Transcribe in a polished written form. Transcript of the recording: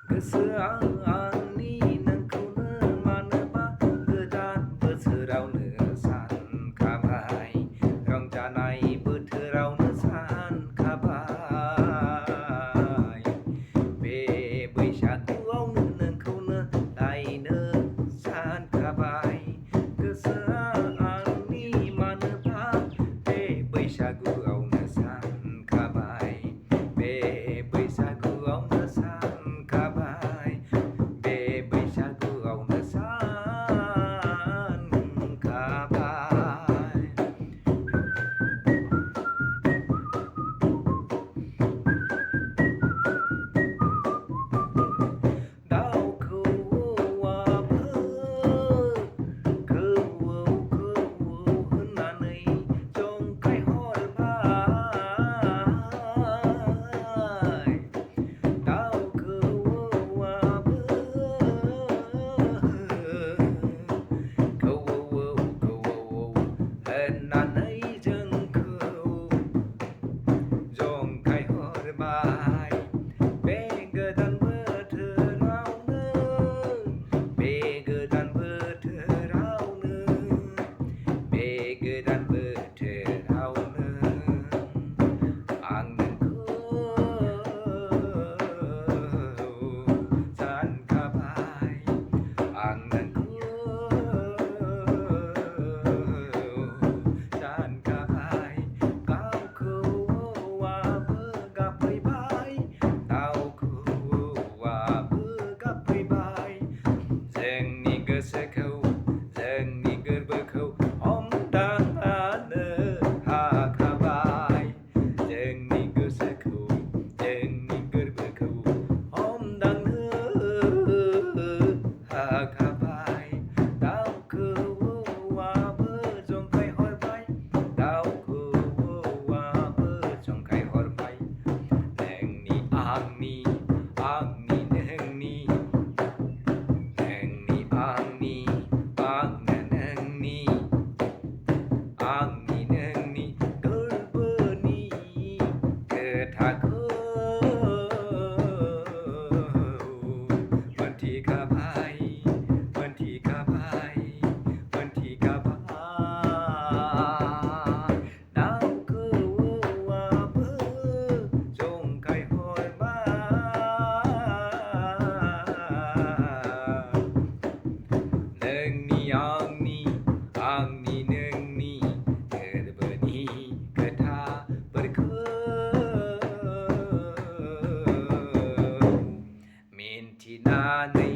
गोसोआ आंनि नोंखौनो मानोबा गोदान बोसोरावनो सानखाबाय रंजानाय बोथोरावनो सानखाबाय बे बैसागुआवनो नोंखौनो लायनो सानखाबाय गोसोआ आंनि मानोबा बे बैसागुआवनो सानखाबाय बे बैसागुआवनो सानखाबाय बे बैसागुआवनो सानखाबाय दाउ खौवौआबो खौवौ खौवौ होननानै जंखायहरबाय दाउ खौवौआबो खौवौ खौवौ होननानै जोंखौ जंखायहरबाय बे गोदान बोथोरावनो बे गोदान बोथोरावनो बे गोदान बोथोरावनो आं नोंखौ सानखाबाय आं नोंखौ सानखाबाय दाउ खौवौआबो गाबफैबाय दाउ खौवौआबो गाबफैबाय जोंनि गोसोखौ जोंनि गोरबोखौ हमदांनो हाखाबाय जोंनि गोसोखौ जोंनि गोरबोखौ हमदांनो हाखाबाय दाउ खौवौआबो जंखायहरबाय दाउ खौवौआबो जंखायहरबाय नोंनि आंनि आंनि नोंनि नोंनि आंनि आंनो नोंनि आंनि नोंनि गोरबोनि खोथाखौ मोनथिखाबाय मोनथिखाबाय मोनथिखाबाय दाउ खौवौआबो जंखायहरबाय नोंनि आंनि आंनि नोंनि गोरबोनि खोथाफोरखौ मिन्थिनानै